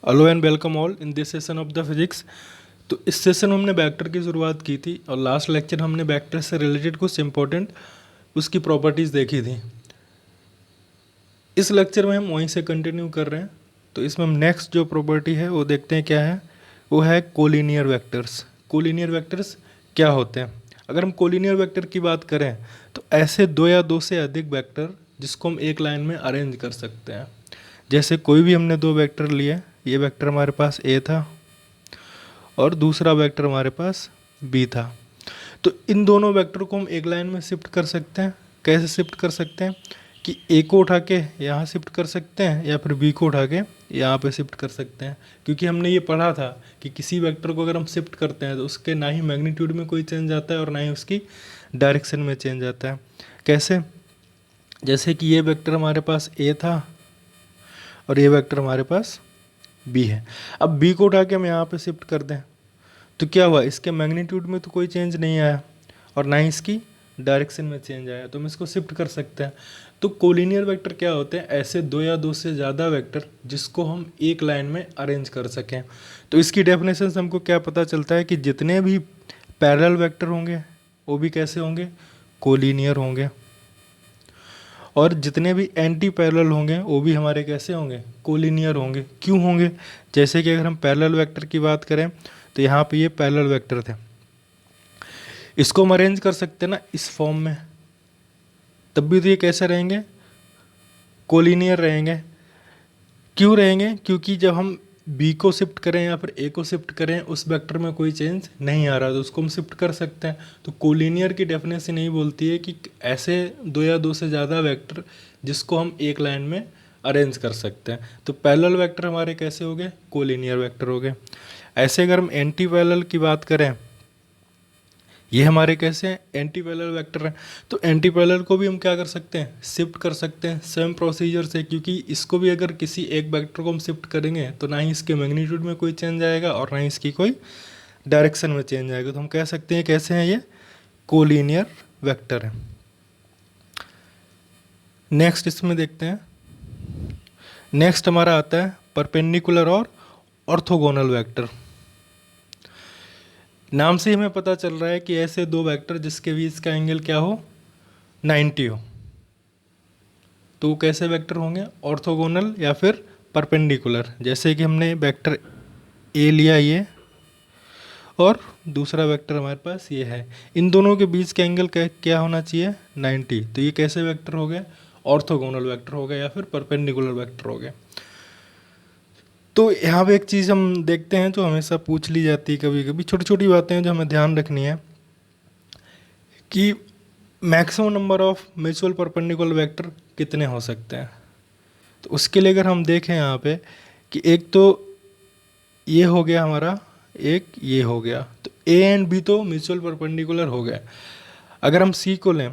Hello and welcome all in this session of the physics. तो इस session में हमने वेक्टर की शुरुआत की थी और लास्ट लेक्चर हमने वेक्टर से रिलेटेड कुछ इंपॉर्टेंट उसकी प्रॉपर्टीज़ देखी थी। इस लेक्चर में हम वहीं से कंटिन्यू कर रहे हैं। तो इसमें हम नेक्स्ट जो प्रॉपर्टी है वो देखते हैं क्या है। वो है कोलिनियर वेक्टर्स। कोलिनियर वेक्टर्स क्या होते हैं? अगर हम कोलिनियर वेक्टर की बात करें तो ऐसे दो या दो से अधिक वेक्टर जिसको हम एक लाइन में अरेंज कर सकते हैं। जैसे कोई भी हमने दो वेक्टर लिए, ये वेक्टर हमारे पास ए था और दूसरा वेक्टर हमारे पास बी था। तो इन दोनों वेक्टर को हम एक लाइन में शिफ्ट कर सकते हैं। कैसे शिफ्ट कर सकते हैं कि ए को उठा के यहाँ शिफ्ट कर सकते हैं या फिर बी को उठा के यहाँ पे शिफ्ट कर सकते हैं। क्योंकि हमने ये पढ़ा था कि किसी वेक्टर को अगर हम शिफ्ट करते हैं तो उसके ना ही मैग्नीट्यूड में कोई चेंज आता है और ना ही उसकी डायरेक्शन में चेंज आता है। कैसे? जैसे कि ये वेक्टर हमारे पास ए था और ये वेक्टर हमारे पास बी है। अब बी को उठा के हम यहाँ पे शिफ्ट कर दें तो क्या हुआ, इसके मैग्नीट्यूड में तो कोई चेंज नहीं आया और ना ही इसकी डायरेक्शन में चेंज आया, तो हम इसको शिफ्ट कर सकते हैं। तो कोलिनियर वेक्टर क्या होते हैं? ऐसे दो या दो से ज़्यादा वेक्टर जिसको हम एक लाइन में अरेंज कर सकें। तो इसकी डेफिनेशन से हमको क्या पता चलता है कि जितने भी पैरेलल वेक्टर होंगे वो भी कैसे होंगे? कोलिनियर होंगे। और जितने भी एंटी पैरेलल होंगे वो भी हमारे कैसे होंगे? कोलिनियर होंगे। क्यों होंगे? जैसे कि अगर हम पैरेलल वेक्टर की बात करें तो यहाँ पे ये पैरेलल वेक्टर थे, इसको हम अरेंज कर सकते हैं ना इस फॉर्म में, तब भी तो ये कैसे रहेंगे? कोलिनियर रहेंगे। क्यों रहेंगे? क्योंकि जब हम बी को शिफ्ट करें या फिर ए को शिफ्ट करें उस वेक्टर में कोई चेंज नहीं आ रहा तो उसको हम शिफ्ट कर सकते हैं। तो कोलिनियर की डेफिनेशन यही बोलती है कि ऐसे दो या दो से ज़्यादा वेक्टर जिसको हम एक लाइन में अरेंज कर सकते हैं। तो पैरेलल वेक्टर हमारे कैसे हो गए? कोलिनियर वेक्टर हो गए। ऐसे अगर हम एंटी पैरेलल की बात करें, ये हमारे कैसे हैं? एंटी पैरेलल वेक्टर हैं। तो एंटी पैरेलल को भी हम क्या कर सकते हैं? शिफ्ट कर सकते हैं सेम प्रोसीजर से, क्योंकि इसको भी अगर किसी एक वेक्टर को हम शिफ्ट करेंगे तो ना ही इसके मैग्नीट्यूड में कोई चेंज आएगा और ना ही इसकी कोई डायरेक्शन में चेंज आएगा। तो हम कह सकते हैं कैसे हैं ये? कोलिनियर वेक्टर है। नेक्स्ट इसमें देखते हैं। नेक्स्ट हमारा आता है परपेंडिकुलर और ऑर्थोगोनल वेक्टर। नाम से हमें पता चल रहा है कि ऐसे दो वेक्टर जिसके बीच का एंगल क्या हो? 90 हो। तो वो कैसे वेक्टर होंगे? ऑर्थोगोनल या फिर परपेंडिकुलर। जैसे कि हमने वेक्टर ए लिया ये और दूसरा वेक्टर हमारे पास ये है, इन दोनों के बीच का एंगल क्या होना चाहिए? 90। तो ये कैसे वेक्टर हो गए? ऑर्थोगोनल वेक्टर हो गए या फिर परपेंडिकुलर वेक्टर हो गए। तो यहाँ पे एक चीज़ हम देखते हैं जो हमेशा पूछ ली जाती है, कभी कभी छोटी छोटी बातें हैं जो हमें ध्यान रखनी है कि maximum number of mutual perpendicular vector कितने हो सकते हैं। तो उसके लिए अगर हम देखें यहाँ पे कि एक तो ये हो गया हमारा, एक ये हो गया, तो ए एंड बी तो म्यूचुअल परपेंडिकुलर हो गए। अगर हम सी को लें,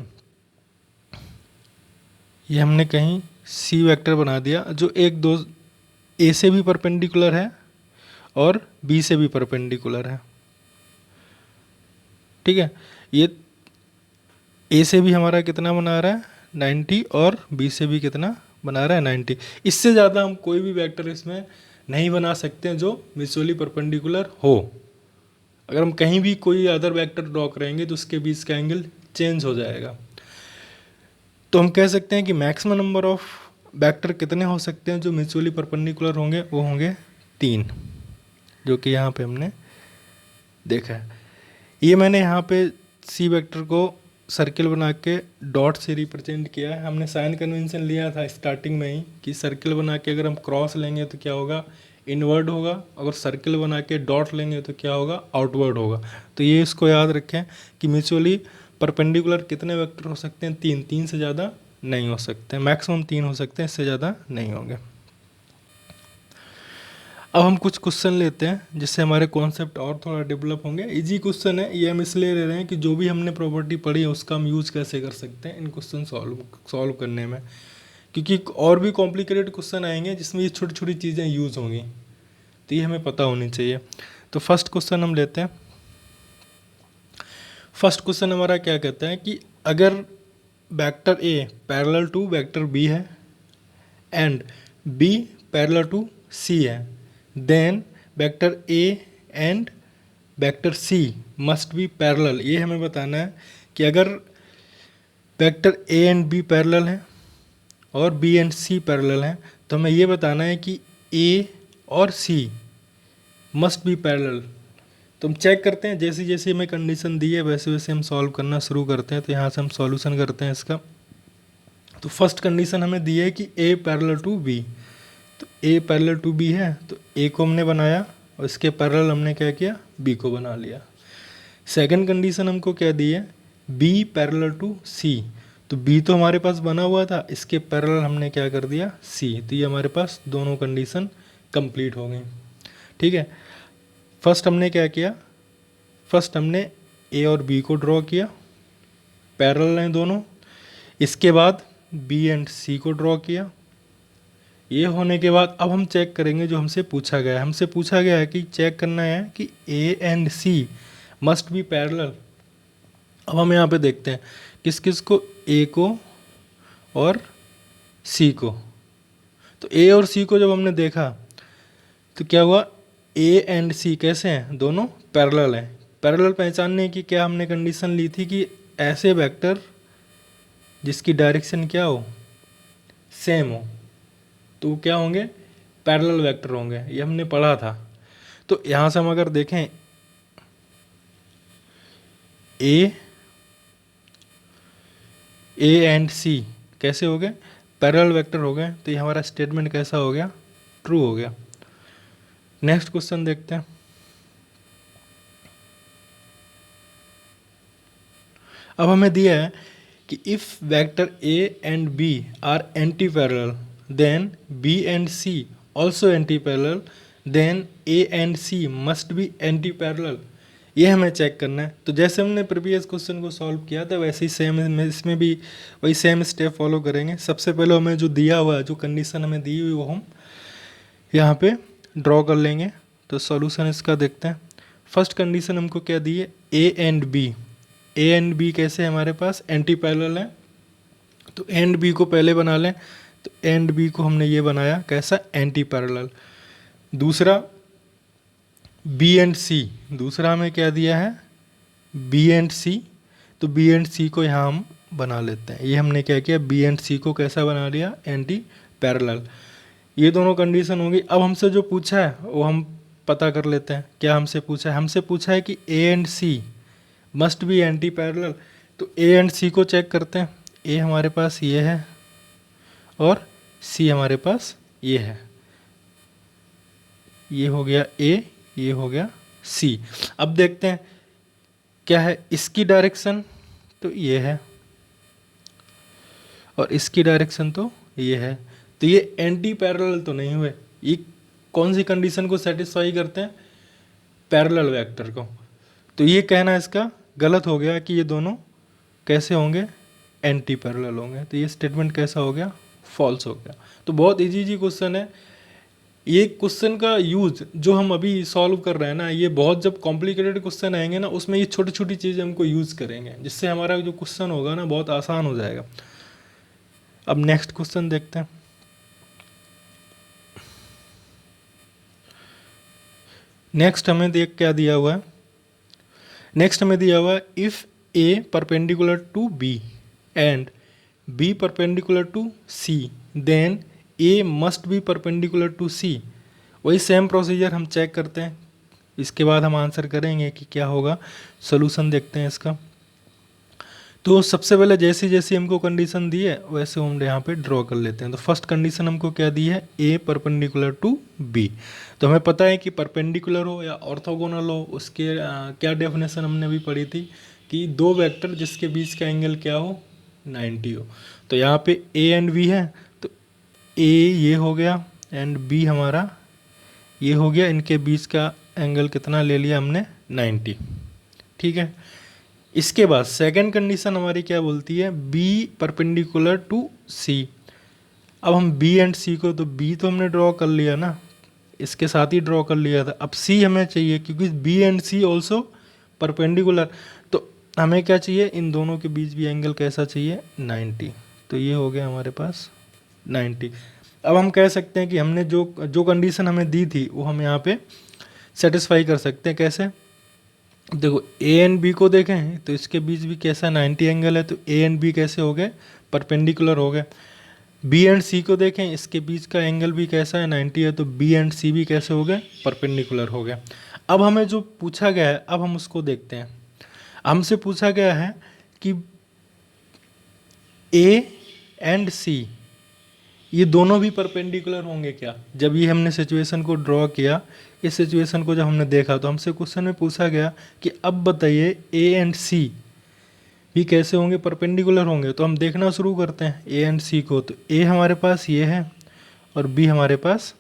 ये हमने कहीं सी वेक्टर बना दिया जो एक दो ए से भी परपेंडिकुलर है और बी से भी परपेंडिकुलर है। ठीक है, ये ए से भी हमारा कितना बना रहा है? 90 और बी से भी कितना बना रहा है? 90। इससे ज़्यादा हम कोई भी वेक्टर इसमें नहीं बना सकते हैं जो म्यूचुअली परपेंडिकुलर हो। अगर हम कहीं भी कोई अदर वेक्टर ड्रॉ करेंगे तो उसके बीच का एंगल चेंज हो जाएगा। तो हम कह सकते हैं कि मैक्सिमम नंबर ऑफ वेक्टर कितने हो सकते हैं जो म्यूचुअली परपेंडिकुलर होंगे? वो होंगे 3, जो कि यहाँ पे हमने देखा है। ये मैंने यहाँ पे सी वेक्टर को सर्किल बना के डॉट से रिप्रेजेंट किया है। हमने साइन कन्वेंशन लिया था स्टार्टिंग में ही कि सर्किल बना के अगर हम क्रॉस लेंगे तो क्या होगा? इनवर्ड होगा। अगर सर्किल बना के डॉट लेंगे तो क्या होगा? आउटवर्ड होगा। तो ये इसको याद रखें कि म्यूचुअली परपेंडिकुलर कितने वेक्टर हो सकते हैं? 3। 3 से ज़्यादा नहीं हो सकते, मैक्सिमम 3 हो सकते हैं, इससे ज़्यादा नहीं होंगे। अब हम कुछ क्वेश्चन लेते हैं जिससे हमारे कॉन्सेप्ट और थोड़ा डेवलप होंगे। इजी क्वेश्चन है ये, हम इसलिए ले रहे हैं कि जो भी हमने प्रॉपर्टी पढ़ी है उसका हम यूज कैसे कर सकते हैं इन क्वेश्चन सॉल्व करने में, क्योंकि और भी कॉम्प्लिकेटेड क्वेश्चन आएंगे जिसमें ये छोटी छोटी चीज़ें यूज होंगी, तो ये हमें पता होनी चाहिए। तो फर्स्ट क्वेश्चन हम लेते हैं। फर्स्ट क्वेश्चन हमारा क्या कहता है कि अगर vector A parallel to vector B है and B parallel to C है, then vector A and vector C must be parallel. ये हमें बताना है कि अगर vector A and B parallel हैं और बी एंड सी पैरेलल हैं तो हमें ये बताना है कि ए और सी मस्ट बी पैरेलल। तो हम चेक करते हैं, जैसी जैसी हमें कंडीशन दी है वैसे वैसे हम सॉल्व करना शुरू करते हैं। तो यहाँ से हम सॉल्यूशन करते हैं इसका। तो फर्स्ट कंडीशन हमें दी है कि ए पैरेलल टू बी। तो ए पैरेलल टू बी है तो ए को हमने बनाया और इसके पैरेलल हमने क्या किया, बी को बना लिया। सेकंड कंडीशन हमको क्या दी है, बी पैरेलल टू सी। तो बी तो हमारे पास बना हुआ था, इसके पैरेलल हमने क्या कर दिया, सी। तो ये हमारे पास दोनों कंडीशन कंप्लीट हो गई। ठीक है, फर्स्ट हमने क्या किया, फर्स्ट हमने ए और बी को ड्रॉ किया, पैरेलल हैं दोनों। इसके बाद बी एंड सी को ड्रॉ किया। ये होने के बाद अब हम चेक करेंगे जो हमसे पूछा गया है। हमसे पूछा गया है कि चेक करना है कि A and C must be parallel. अब हम यहाँ पे देखते हैं किस किस को, ए को और सी को। तो ए और सी को जब हमने देखा तो क्या हुआ, ए एंड सी कैसे हैं, दोनों पैरेलल हैं। पैरेलल पहचानने की क्या हमने कंडीशन ली थी कि ऐसे वेक्टर जिसकी डायरेक्शन क्या हो, सेम हो, तो वो क्या होंगे, पैरेलल वेक्टर होंगे। ये हमने पढ़ा था। तो यहाँ से हम अगर देखें ए एंड सी कैसे हो गए, पैरेलल वेक्टर हो गए। तो ये हमारा स्टेटमेंट कैसा हो गया, ट्रू हो गया। नेक्स्ट क्वेश्चन देखते हैं। अब हमें दिया है कि if vector A and B are anti parallel then B and C also anti parallel then A and C must be anti parallel. ये हमें चेक करना है। तो जैसे हमने प्रीवियस क्वेश्चन को सॉल्व किया था वैसे ही सेम इसमें भी वही सेम स्टेप फॉलो करेंगे। सबसे पहले हमें जो दिया हुआ है, जो कंडीशन हमें दी हुई वो हम यहाँ पे ड्रॉ कर लेंगे। तो सॉल्यूशन इसका देखते हैं। फर्स्ट कंडीशन हमको क्या दी है, A and B. A and B कैसे हमारे पास एंटी पैरेलल है। तो एंड बी को पहले बना लें। तो एंड बी को हमने ये बनाया कैसा, एंटी पैरेलल। दूसरा बी एंड सी, दूसरा हमें क्या दिया है, बी एंड सी। तो बी एंड सी को यहाँ हम बना लेते हैं। ये हमने क्या किया, बी एंड सी को कैसा बना लिया, एंटी पैरेलल। ये दोनों कंडीशन होंगी। अब हमसे जो पूछा है वो हम पता कर लेते हैं। क्या हमसे पूछा है, हमसे पूछा है कि A and C must be anti parallel. तो ए एंड सी को चेक करते हैं। ए हमारे पास ये है और सी हमारे पास ये है। ये हो गया ए, ये हो गया सी। अब देखते हैं क्या है, इसकी डायरेक्शन तो ये है और इसकी डायरेक्शन तो ये है। तो ये एंटी पैरेलल तो नहीं हुए। ये कौन सी कंडीशन को सेटिस्फाई करते हैं, पैरेलल वेक्टर को। तो ये कहना इसका गलत हो गया कि ये दोनों कैसे होंगे, एंटी पैरेलल होंगे। तो ये स्टेटमेंट कैसा हो गया, फॉल्स हो गया। तो बहुत इजी क्वेश्चन है। ये क्वेश्चन का यूज जो हम अभी सॉल्व कर रहे हैं ना, ये बहुत जब कॉम्प्लिकेटेड क्वेश्चन आएंगे ना उसमें ये छोटी छोटी चीज़ें हमको यूज़ करेंगे, जिससे हमारा जो क्वेश्चन होगा ना बहुत आसान हो जाएगा। अब नेक्स्ट क्वेश्चन देखते हैं। नेक्स्ट हमें देख क्या दिया हुआ है, नेक्स्ट हमें दिया हुआ है if A perpendicular to B and B perpendicular to C then A must be perpendicular to C. वही सेम प्रोसीजर हम चेक करते हैं, इसके बाद हम आंसर करेंगे कि क्या होगा। सोल्यूशन देखते हैं इसका। तो सबसे पहले जैसी जैसी हमको कंडीशन दी है वैसे हम यहाँ पे ड्रॉ कर लेते हैं। तो फर्स्ट कंडीशन हमको क्या दी है, ए परपेंडिकुलर टू बी। तो हमें पता है कि परपेंडिकुलर हो या ऑर्थोगोनल हो, उसके क्या डेफिनेशन हमने भी पढ़ी थी कि दो वेक्टर जिसके बीच का एंगल क्या हो, 90 हो। तो यहाँ पे ए एंड बी है, तो ए ये हो गया एंड बी हमारा ये हो गया। इनके बीच का एंगल कितना ले लिया हमने, 90। ठीक है। इसके बाद सेकंड कंडीशन हमारी क्या बोलती है, बी परपेंडिकुलर टू सी। अब हम बी एंड सी को, तो बी तो हमने ड्रॉ कर लिया ना, इसके साथ ही ड्रॉ कर लिया था। अब सी हमें चाहिए क्योंकि B and C also perpendicular. तो हमें क्या चाहिए, इन दोनों के बीच भी एंगल कैसा चाहिए, 90। तो ये हो गया हमारे पास 90। अब हम कह सकते हैं कि हमने जो जो कंडीशन हमें दी थी वो हम यहाँ पे सेटिस्फाई कर सकते हैं। कैसे? देखो ए एंड बी को देखें तो इसके बीच भी कैसा 90 एंगल है, तो ए एंड बी कैसे हो गए? परपेंडिकुलर हो गए। बी एंड सी को देखें, इसके बीच का एंगल भी कैसा है? 90 है, तो बी एंड सी भी कैसे हो गए? परपेंडिकुलर हो गए। अब हमें जो पूछा गया है, अब हम उसको देखते हैं। हमसे पूछा गया है कि ए एंड सी ये दोनों भी परपेंडिकुलर होंगे क्या? जब ये हमने सिचुएशन को ड्रॉ किया, इस सिचुएशन को जब हमने देखा तो हमसे क्वेश्चन में पूछा गया कि अब बताइए ए एंड सी भी कैसे होंगे? परपेंडिकुलर होंगे। तो हम देखना शुरू करते हैं ए एंड सी को। तो ए हमारे पास ये है और बी हमारे पास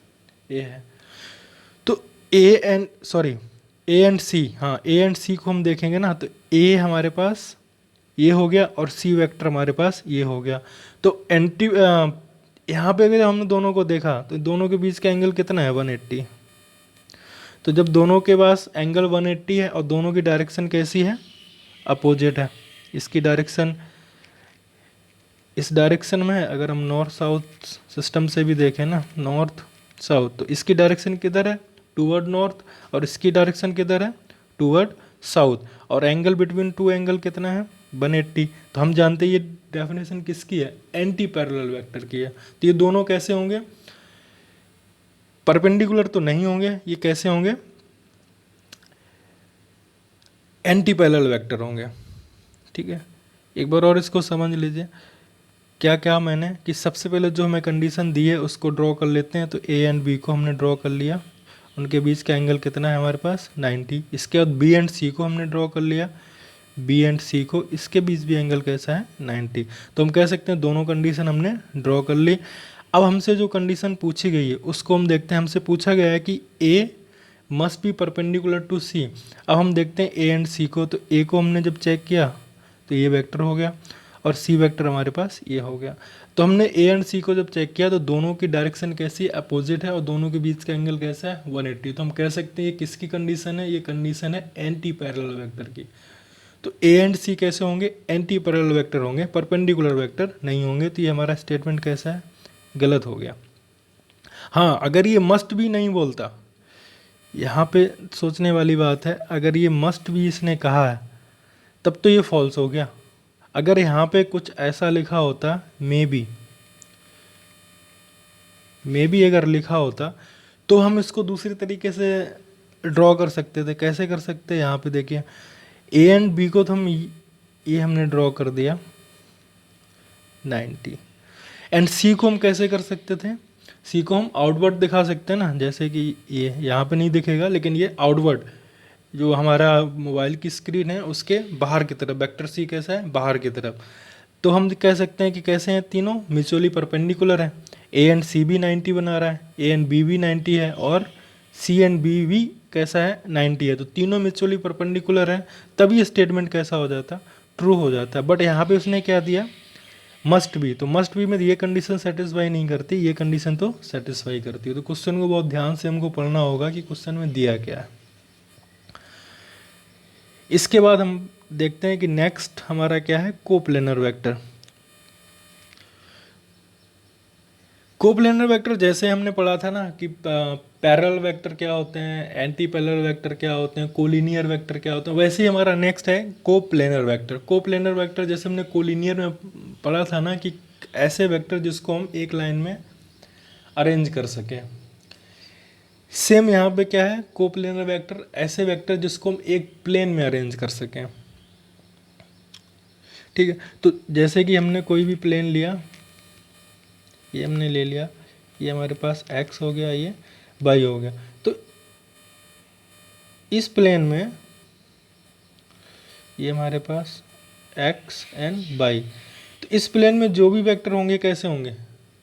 ए है। तो ए एंड सी, हाँ ए एंड सी को हम देखेंगे ना, तो ए हमारे पास ये हो गया और सी वेक्टर हमारे पास ये हो गया। तो एंटी यहाँ पे अगर हमने दोनों को देखा तो दोनों के बीच का एंगल कितना है? 180। तो जब दोनों के पास एंगल 180 है और दोनों की डायरेक्शन कैसी है? अपोजिट है। इसकी डायरेक्शन इस डायरेक्शन में है। अगर हम नॉर्थ साउथ सिस्टम से भी देखें ना, नॉर्थ साउथ, तो इसकी डायरेक्शन किधर है? Toward north. और इसकी डायरेक्शन किधर है? Toward south. और एंगल बिटवीन टू एंगल कितना है? 180। तो हम जानते हैं ये डेफिनेशन किसकी है? एंटी पैरेलल वेक्टर की है। तो ये दोनों कैसे होंगे? परपेंडिकुलर तो नहीं होंगे, ये कैसे होंगे? एंटी पैरेलल वेक्टर होंगे। ठीक है, एक बार और इसको समझ लीजिए। क्या क्या मैंने कि सबसे पहले जो हमें कंडीशन दी है उसको ड्रॉ कर लेते हैं। तो ए एंड बी को हमने ड्रॉ कर लिया, उनके बीच का एंगल कितना है हमारे पास? 90। इसके बाद बी एंड सी को हमने ड्रॉ कर लिया, बी एंड सी को, इसके बीच भी एंगल कैसा है? 90। तो हम कह सकते हैं दोनों कंडीशन हमने ड्रॉ कर ली। अब हमसे जो कंडीशन पूछी गई है उसको हम देखते हैं। हमसे पूछा गया है कि ए मस्ट बी परपेंडिकुलर टू सी। अब हम देखते हैं ए एंड सी को। तो ए को हमने जब चेक किया तो ये वेक्टर हो गया और सी वेक्टर हमारे पास ये हो गया। तो हमने ए एंड सी को जब चेक किया तो दोनों की डायरेक्शन कैसी? अपोजिट है और दोनों के बीच का एंगल कैसा है? 180। तो हम कह सकते हैं ये किसकी कंडीशन है? ये कंडीशन है एंटी पैरेलल वेक्टर की। तो ए एंड सी कैसे होंगे? एंटी पैरेलल वेक्टर होंगे, परपेंडिकुलर वेक्टर नहीं होंगे। तो ये हमारा स्टेटमेंट कैसा है? गलत हो गया। हाँ, अगर ये मस्ट भी नहीं बोलता, यहाँ पे सोचने वाली बात है, अगर ये मस्ट भी इसने कहा है तब तो ये फॉल्स हो गया। अगर यहाँ पे कुछ ऐसा लिखा होता, मे बी अगर लिखा होता तो हम इसको दूसरी तरीके से ड्रॉ कर सकते थे। कैसे कर सकते हैं? यहाँ पे देखिए, ए एंड बी को तो हम ये हमने ड्रॉ कर दिया 90। एंड सी को हम कैसे कर सकते थे? सी को हम आउटवर्ड दिखा सकते हैं ना, जैसे कि ये यहाँ पे नहीं दिखेगा लेकिन ये आउटवर्ड जो हमारा मोबाइल की स्क्रीन है उसके बाहर की तरफ, वेक्टर सी कैसा है? बाहर की तरफ। तो हम कह सकते हैं कि कैसे हैं? तीनों म्यूचुअली परपेंडिकुलर हैं। ए एंड सी भी 90 बना रहा है, ए एंड बी भी 90 है और सी एंड बी भी कैसा है? 90 है। तो तीनों म्यूचुअली परपेंडिकुलर हैं, तब ये स्टेटमेंट कैसा हो जाता? ट्रू हो जाता है। बट यहाँ पे उसने क्या दिया? Must be. तो मस्ट बी में ये कंडीशन सेटिस्फाई नहीं करती, ये कंडीशन तो सेटिस्फाई करती है। तो क्वेश्चन को बहुत ध्यान से हमको पढ़ना होगा कि क्वेश्चन में दिया क्या है। इसके बाद हम देखते हैं कि नेक्स्ट हमारा क्या है? Coplanar vector. कोप्लेनर वेक्टर जैसे हमने पढ़ा था ना कि पैरेलल वेक्टर क्या होते हैं, एंटी पैरेलल वेक्टर क्या होते हैं, कोलिनियर वेक्टर क्या होते हैं, वैसे ही हमारा नेक्स्ट है कोप्लेनर वेक्टर। कोप्लेनर वेक्टर जैसे हमने कोलिनियर में पढ़ा था ना कि ऐसे वेक्टर जिसको हम एक लाइन में अरेंज कर सकें। सेम यहाँ पे क्या है? कोप्लेनर वेक्टर ऐसे वेक्टर जिसको हम एक प्लेन में अरेंज कर सकें। ठीक है, तो जैसे कि हमने कोई भी प्लेन लिया, ये हमने ले लिया, ये हमारे पास x हो गया, ये y हो गया। तो इस प्लेन में ये हमारे पास x एंड y, तो इस प्लेन में जो भी वेक्टर होंगे कैसे होंगे?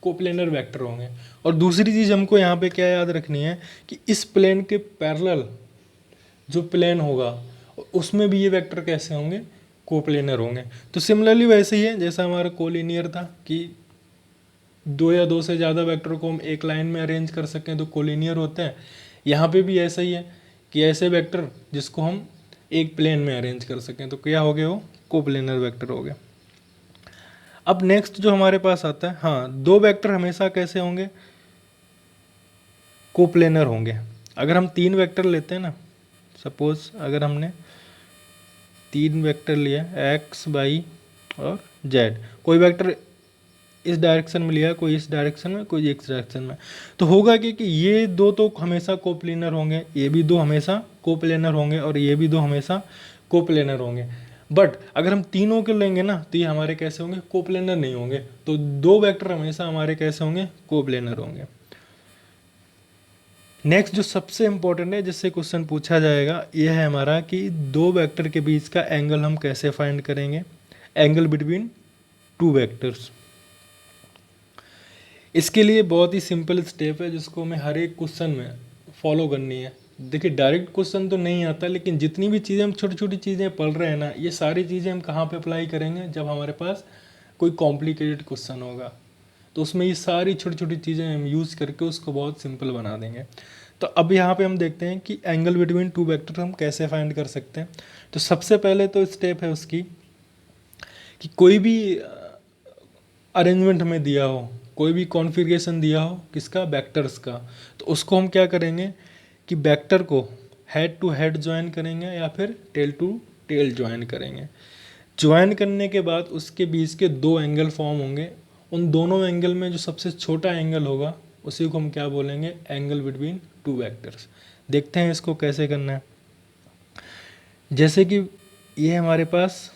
कोप्लेनर वेक्टर होंगे। और दूसरी चीज़ हमको यहाँ पे क्या याद रखनी है कि इस प्लेन के पैरेलल जो प्लेन होगा उसमें भी ये वेक्टर कैसे होंगे? कोप्लेनर होंगे। तो सिमिलरली वैसे ही है जैसा हमारा कोलिनियर था कि दो या दो से ज़्यादा वेक्टर को हम एक लाइन में अरेंज कर सकें तो कोलिनियर होता है। यहाँ पे भी ऐसा ही है कि ऐसे वेक्टर जिसको हम एक प्लेन में अरेंज कर सकें तो क्या हो गया? वो कोप्लेनर वेक्टर हो गया। अब नेक्स्ट जो हमारे पास आता है, हाँ, दो वेक्टर हमेशा कैसे होंगे? कोप्लेनर होंगे। अगर हम 3 वेक्टर लेते हैं ना, सपोज अगर हमने 3 वेक्टर लिया x y और z, कोई वेक्टर इस डायरेक्शन में लिया, कोई इस डायरेक्शन में, कोई इस डायरेक्शन में, तो होगा कि ये दो तो हमेशा कोप्लेनर होंगे, ये भी दो हमेशा कोप्लेनर होंगे और ये भी दो हमेशा कोप्लेनर होंगे। बट अगर हम तीनों के लेंगे ना तो ये हमारे कैसे होंगे, कोप्लेनर नहीं होंगे। तो 2 वेक्टर हमेशा हमारे कैसे होंगे, कोप्लेनर होंगे। नेक्स्ट जो सबसे इंपॉर्टेंट है जिससे क्वेश्चन पूछा जाएगा, ये है हमारा कि 2 वेक्टर के बीच का एंगल हम कैसे फाइंड करेंगे, एंगल बिटवीन 2 वेक्टर्स। इसके लिए बहुत ही सिंपल स्टेप है जिसको हमें हर एक क्वेश्चन में फॉलो करनी है। देखिए डायरेक्ट क्वेश्चन तो नहीं आता, लेकिन जितनी भी चीज़ें हम छोटी छोटी चीज़ें पढ़ रहे हैं ना, ये सारी चीज़ें हम कहाँ पे अप्लाई करेंगे, जब हमारे पास कोई कॉम्प्लिकेटेड क्वेश्चन होगा तो उसमें ये सारी छोटी छोटी चीज़ें हम यूज़ करके उसको बहुत सिंपल बना देंगे। तो अब यहाँ पे हम देखते हैं कि एंगल बिटवीन 2 वेक्टर हम कैसे फाइंड कर सकते हैं। तो सबसे पहले तो स्टेप है उसकी कि कोई भी अरेंजमेंट हमें दिया हो, कोई भी कॉन्फ़िगरेशन दिया हो किसका, वेक्टर्स का, तो उसको हम क्या करेंगे कि वेक्टर को हेड टू हेड ज्वाइन करेंगे या फिर टेल टू टेल ज्वाइन करेंगे। ज्वाइन करने के बाद उसके बीच के 2 एंगल फॉर्म होंगे। उन दोनों एंगल में जो सबसे छोटा एंगल होगा उसी को हम क्या बोलेंगे, एंगल बिटवीन 2 वेक्टर्स। देखते हैं इसको कैसे करना है। जैसे कि ये हमारे पास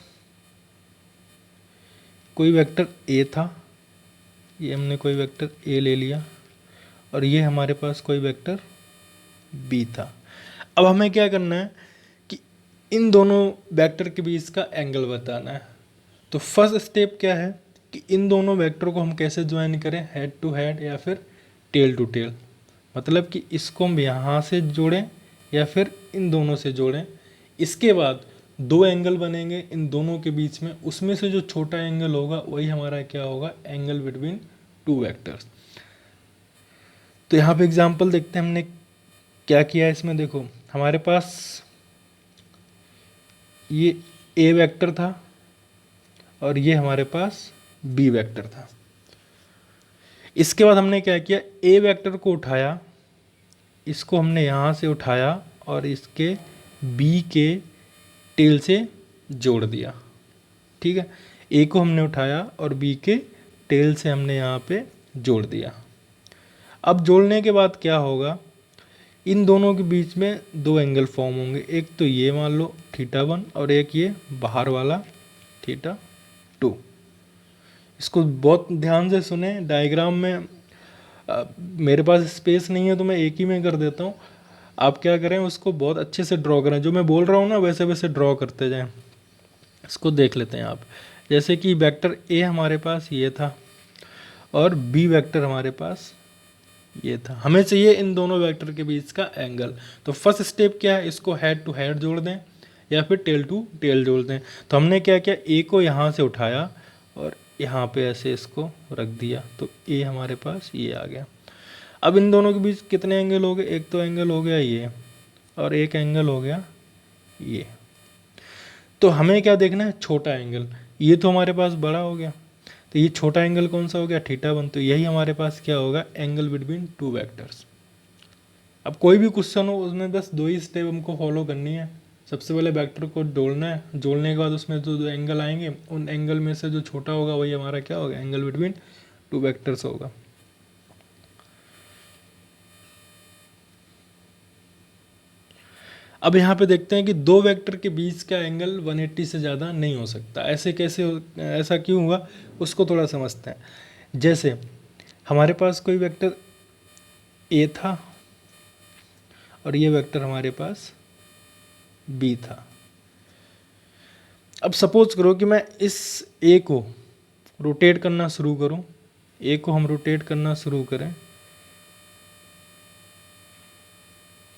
कोई वेक्टर ए था, ये हमने कोई वेक्टर ए ले लिया, और ये हमारे पास कोई वेक्टर बी था। अब हमें क्या करना है कि इन दोनों वेक्टर के बीच का एंगल बताना है। तो फर्स्ट स्टेप क्या है कि इन दोनों वेक्टर को हम कैसे ज्वाइन करें, हेड टू हेड या फिर टेल टू टेल। मतलब कि इसको हम यहाँ से जोड़ें या फिर इन दोनों से जोड़ें। इसके बाद 2 एंगल बनेंगे इन दोनों के बीच में, उसमें से जो छोटा एंगल होगा वही हमारा क्या होगा, एंगल बिटवीन 2 वेक्टर्स। तो यहाँ पे एग्जांपल देखते हैं हमने क्या किया है इसमें। देखो हमारे पास ये ए वेक्टर था और ये हमारे पास बी वेक्टर था। इसके बाद हमने क्या किया, ए वेक्टर को उठाया, इसको हमने यहाँ से उठाया और इसके बी के टेल से जोड़ दिया। ठीक है, ए को हमने उठाया और बी के टेल से हमने यहाँ पे जोड़ दिया। अब जोड़ने के बाद क्या होगा, इन दोनों के बीच में 2 एंगल फॉर्म होंगे। एक तो ये मान लो θ1 और एक ये बाहर वाला θ2। इसको बहुत ध्यान से सुने। डायग्राम में मेरे पास स्पेस नहीं है तो मैं एक ही में कर देता हूँ। आप क्या करें, उसको बहुत अच्छे से ड्रॉ करें, जो मैं बोल रहा हूँ ना वैसे वैसे ड्रॉ करते जाएं। इसको देख लेते हैं आप। जैसे कि वेक्टर ए हमारे पास ये था और बी वेक्टर हमारे पास ये था। हमें चाहिए इन दोनों वेक्टर के बीच का एंगल। तो फर्स्ट स्टेप क्या है, इसको हेड टू हेड जोड़ दें या फिर टेल टू टेल जोड़ दें। तो हमने क्या किया, ए को यहाँ से उठाया और यहाँ पे ऐसे इसको रख दिया, तो ए हमारे पास ये आ गया। अब इन दोनों के बीच कितने एंगल हो गए, एक तो एंगल हो गया ये और एक एंगल हो गया ये। तो हमें क्या देखना है, छोटा एंगल। ये तो हमारे पास बड़ा हो गया, तो ये छोटा एंगल कौन सा हो गया, θ1। तो यही हमारे पास क्या होगा, एंगल बिटवीन 2 वेक्टर्स। अब कोई भी क्वेश्चन हो उसमें बस 2 ही स्टेप हमको फॉलो करनी है। सबसे पहले वेक्टर को जोड़ना है, जोड़ने के बाद उसमें जो एंगल आएंगे उन एंगल में से जो छोटा होगा वही हमारा क्या होगा, एंगल बिटवीन 2 वेक्टर्स होगा। अब यहाँ पे देखते हैं कि 2 वेक्टर के बीच का एंगल 180 से ज़्यादा नहीं हो सकता। ऐसे कैसे ऐसा क्यों हुआ उसको थोड़ा समझते हैं। जैसे हमारे पास कोई वेक्टर ए था और ये वेक्टर हमारे पास बी था। अब सपोज करो कि मैं इस ए को रोटेट करना शुरू करूं, ए को हम रोटेट करना शुरू करें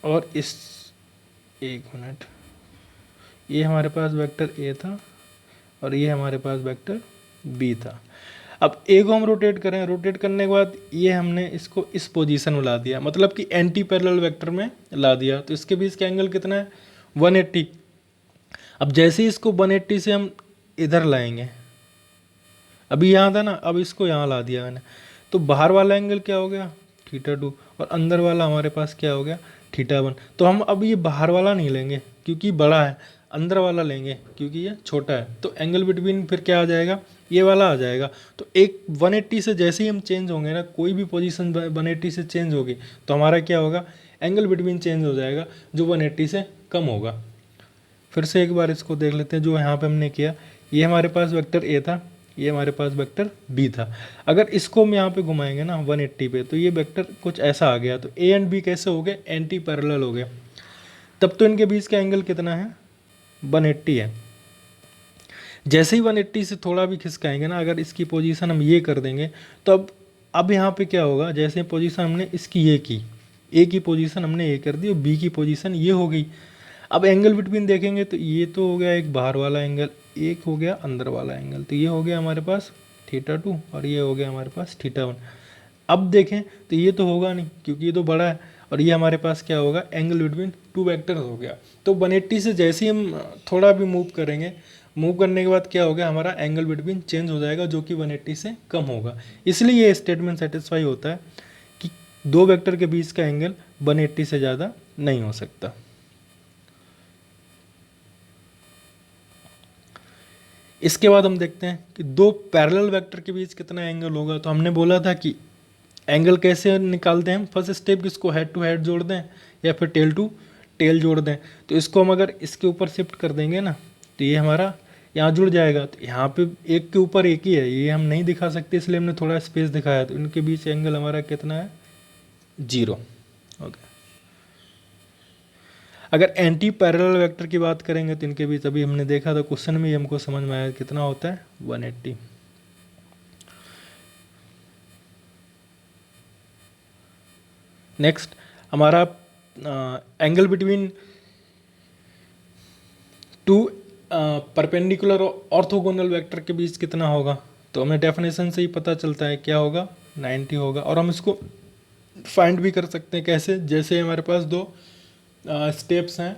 और इस, एक मिनट, ये हमारे पास वेक्टर ए था और ये हमारे पास वेक्टर बी था। अब ए को हम रोटेट करें, रोटेट करने के बाद ये हमने इसको इस पोजीशन में ला दिया, मतलब कि एंटी पैरेलल वेक्टर में ला दिया। तो इसके बीच का एंगल कितना है, 180। अब जैसे ही इसको 180 से हम इधर लाएंगे, अभी यहाँ था ना, अब इसको यहाँ ला दिया मैंने, तो बाहर वाला एंगल क्या हो गया, θ2। और अंदर वाला हमारे पास क्या हो गया, थीटा 1। तो हम अब ये बाहर वाला नहीं लेंगे क्योंकि बड़ा है, अंदर वाला लेंगे क्योंकि ये छोटा है। तो एंगल बिटवीन फिर क्या आ जाएगा, ये वाला आ जाएगा। तो एक 180 से जैसे ही हम चेंज होंगे ना, कोई भी पोजीशन 180 से चेंज होगी तो हमारा क्या होगा, एंगल बिटवीन चेंज हो जाएगा जो 180 से कम होगा। फिर से एक बार इसको देख लेते हैं जो यहाँ पे हमने किया। ये हमारे पास वेक्टर ए था, ये हमारे पास वेक्टर बी था। अगर इसको हम यहाँ पे घुमाएंगे ना 180 पे, तो ये वेक्टर कुछ ऐसा आ गया। तो ए एंड बी कैसे हो गए, एंटी पैरेलल हो गए। तब तो इनके बीच का एंगल कितना है, 180 है। जैसे ही 180 से थोड़ा भी खिसकाएंगे ना, अगर इसकी पोजीशन हम ये कर देंगे तो अब यहाँ पे क्या होगा, जैसे पोजीशन हमने इसकी ये की, ए की पोजीशन हमने ये कर दी और बी की पोजीशन ये हो गई। अब एंगल बिटवीन देखेंगे तो ये तो हो गया एक बाहर वाला एंगल, एक हो गया अंदर वाला एंगल। तो ये हो गया हमारे पास θ2 और ये हो गया हमारे पास θ1। अब देखें तो ये तो होगा नहीं क्योंकि ये तो बड़ा है, और ये हमारे पास क्या होगा, एंगल बिटवीन टू वेक्टर्स हो गया। तो 180 से जैसे ही हम थोड़ा भी मूव करेंगे, मूव करने के बाद क्या हो गया, हमारा एंगल बिटवीन चेंज हो जाएगा जो कि 180 से कम होगा। इसलिए ये स्टेटमेंट सेटिस्फाई होता है कि दो वेक्टर के बीच का एंगल 180 से ज़्यादा नहीं हो सकता। इसके बाद हम देखते हैं कि दो पैरेलल वेक्टर के बीच कितना एंगल होगा। तो हमने बोला था कि एंगल कैसे निकालते हैं हम, फर्स्ट स्टेप इसको हेड टू हेड जोड़ दें या फिर टेल टू टेल जोड़ दें। तो इसको हम अगर इसके ऊपर शिफ्ट कर देंगे ना, तो ये हमारा यहाँ जुड़ जाएगा। तो यहाँ पे एक के ऊपर एक ही है, ये हम नहीं दिखा सकते इसलिए हमने थोड़ा स्पेस दिखाया। तो इनके बीच एंगल हमारा कितना है, 0। ओके, अगर एंटी पैरेलल वेक्टर की बात करेंगे तो इनके बीच अभी हमने देखा था क्वेश्चन में, हमको समझ में आया कितना होता है, 180। नेक्स्ट हमारा angle between two perpendicular orthogonal vector के बीच कितना होगा। तो हमें डेफिनेशन से ही पता चलता है क्या होगा, 90 होगा। और हम इसको फाइंड भी कर सकते हैं कैसे, जैसे हमारे पास दो स्टेप्स हैं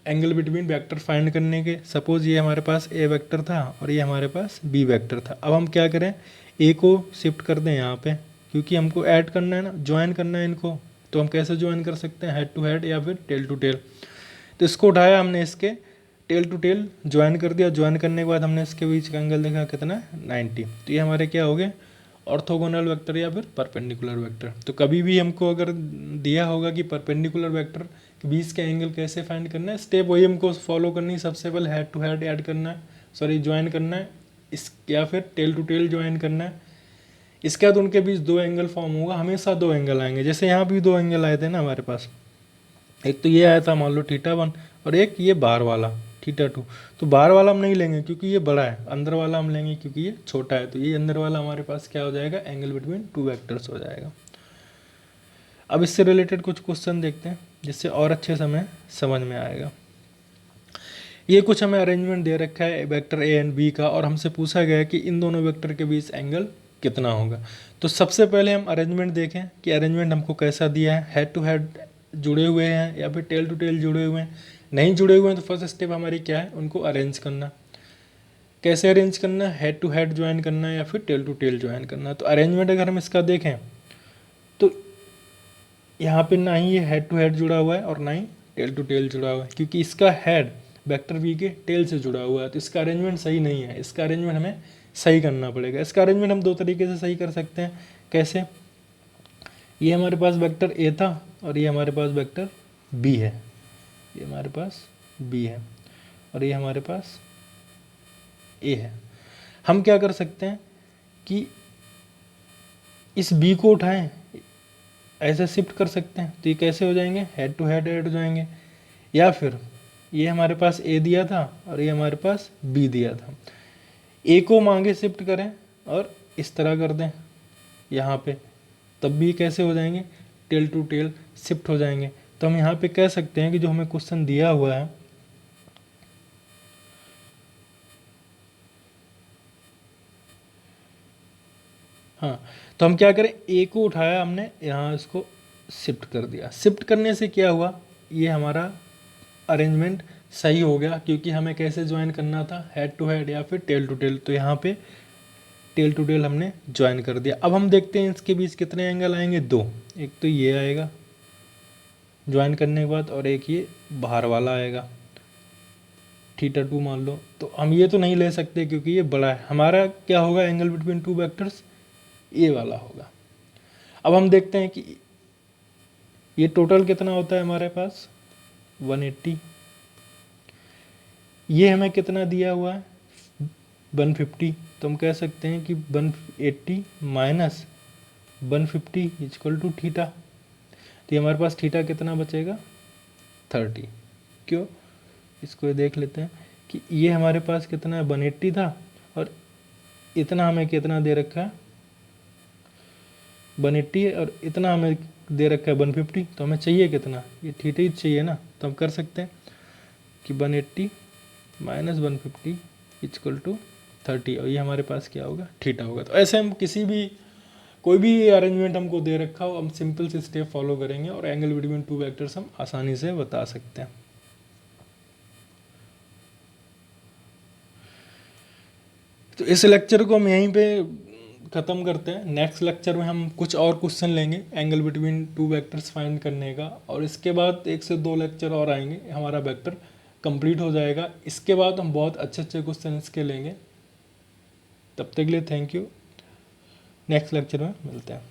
एंगल बिटवीन वेक्टर फाइंड करने के। सपोज ये हमारे पास ए वेक्टर था और ये हमारे पास बी वेक्टर था। अब हम क्या करें, ए को शिफ्ट कर दें यहाँ पे, क्योंकि हमको ऐड करना है ना, ज्वाइन करना है इनको। तो हम कैसे ज्वाइन कर सकते हैं, हेड टू हेड या फिर टेल टू टेल। तो इसको उठाया हमने, इसके टेल टू टेल ज्वाइन कर दिया। ज्वाइन करने के बाद हमने इसके बीच का एंगल देखा कितना, 90। तो ये हमारे क्या हो गए, ऑर्थोगोनल वेक्टर या फिर परपेंडिकुलर वेक्टर। तो कभी भी हमको अगर दिया होगा कि परपेंडिकुलर वेक्टर के बीच का एंगल कैसे फाइंड करना है, स्टेप वही हमको फॉलो करनी है। सबसे पहले हेड टू हेड ऐड करना है, सॉरी ज्वाइन करना है इस, या फिर टेल टू टेल ज्वाइन करना है। इसके बाद उनके बीच दो एंगल फॉर्म होगा, हमेशा दो एंगल आएंगे। जैसे यहाँ भी दो एंगल आए थे ना हमारे पास, एक तो ये आया था मान लो θ1 और एक ये बाहर वाला θ2। तो बाहर वाला हम नहीं लेंगे क्योंकि ये बड़ा है, अंदर वाला हम लेंगे क्योंकि ये छोटा है। तो ये अंदर वाला हमारे पास क्या हो जाएगा, एंगल बिटवीन टू वेक्टर्स हो जाएगा। अब इससे रिलेटेड कुछ क्वेश्चन देखते हैं जिससे और अच्छे से हमें समझ में आएगा। ये कुछ हमें अरेंजमेंट दे रखा है वेक्टर ए एंड बी का, और हमसे पूछा गया है कि इन दोनों वेक्टर के बीच एंगल कितना होगा। तो सबसे पहले हम अरेंजमेंट देखें कि अरेंजमेंट हमको कैसा दिया है, हेड टू हेड जुड़े हुए हैं या फिर टेल टू टेल जुड़े हुए हैं। नहीं जुड़े हुए हैं तो फर्स्ट स्टेप हमारी क्या है, उनको अरेंज करना। कैसे अरेंज करना है, हेड टू हेड ज्वाइन करना है या फिर टेल टू टेल ज्वाइन करना है। तो अरेंजमेंट अगर हम इसका देखें तो यहाँ पे ना ही ये हेड टू हेड जुड़ा हुआ है और ना ही टेल टू टेल जुड़ा हुआ है, क्योंकि इसका हेड वेक्टर बी के टेल से जुड़ा हुआ है। तो इसका अरेंजमेंट सही नहीं है, इसका अरेंजमेंट हमें सही करना पड़ेगा। इसका अरेंजमेंट हम दो तरीके से सही कर सकते हैं। कैसे, ये हमारे पास वेक्टर ए था और ये हमारे पास वेक्टर बी है, ये हमारे पास बी है और ये हमारे पास ए है। हम क्या कर सकते हैं कि इस बी को उठाएं, ऐसे शिफ्ट कर सकते हैं। तो ये कैसे हो जाएंगे, हेड टू हेड ऐड हो जाएंगे। या फिर ये हमारे पास ए दिया था और ये हमारे पास बी दिया था, ए को मांगे शिफ्ट करें और इस तरह कर दें यहाँ पे, तब भी कैसे हो जाएंगे, टेल टू टेल शिफ्ट हो जाएंगे। तो हम यहाँ पे कह सकते हैं कि जो हमें क्वेश्चन दिया हुआ है, हाँ, तो हम क्या करें, ए को उठाया हमने, यहाँ इसको शिफ्ट कर दिया। शिफ्ट करने से क्या हुआ, ये हमारा अरेंजमेंट सही हो गया, क्योंकि हमें कैसे ज्वाइन करना था, हेड टू हेड या फिर टेल टू टेल। तो यहाँ पे टेल टू टेल हमने ज्वाइन कर दिया। अब हम देखते हैं इसके बीच कितने एंगल आएंगे, दो। एक तो ये आएगा ज्वाइन करने के बाद, और एक ये बाहर वाला आएगा θ2 मान लो। तो हम ये तो नहीं ले सकते क्योंकि ये बड़ा है। हमारा क्या होगा एंगल बिटवीन टू वेक्टर्स, ये वाला होगा। अब हम देखते हैं कि ये टोटल कितना होता है हमारे पास 180, ये हमें कितना दिया हुआ है 150। तो हम कह सकते हैं कि 180 माइनस 150 इक्वल टू थीटा। तो ये हमारे पास थीटा कितना बचेगा 30। क्यों, इसको ये देख लेते हैं कि ये हमारे पास कितना है 180 था, और इतना हमें कितना दे रखा है 180, और इतना हमें दे रखा है 150। तो हमें चाहिए कितना, ये थीटा ही चाहिए ना। तो हम कर सकते हैं कि 180 माइनस 150 इक्वल टू 30, और ये हमारे पास क्या होगा थीटा होगा। तो ऐसे हम किसी भी कोई भी अरेंजमेंट हमको दे रखा हो, हम सिंपल से स्टेप फॉलो करेंगे और एंगल बिटवीन टू वेक्टर्स हम आसानी से बता सकते हैं। तो इस लेक्चर को हम यहीं पे ख़त्म करते हैं। नेक्स्ट लेक्चर में हम कुछ और क्वेश्चन लेंगे angle between two vectors find करने का, और इसके बाद 1 से 2 लेक्चर और आएंगे, हमारा वेक्टर कंप्लीट हो जाएगा। इसके बाद हम बहुत अच्छे अच्छे क्वेश्चन इसके लेंगे। तब तक के लिए थैंक यू। नेक्स्ट लेक्चर में मिलते हैं।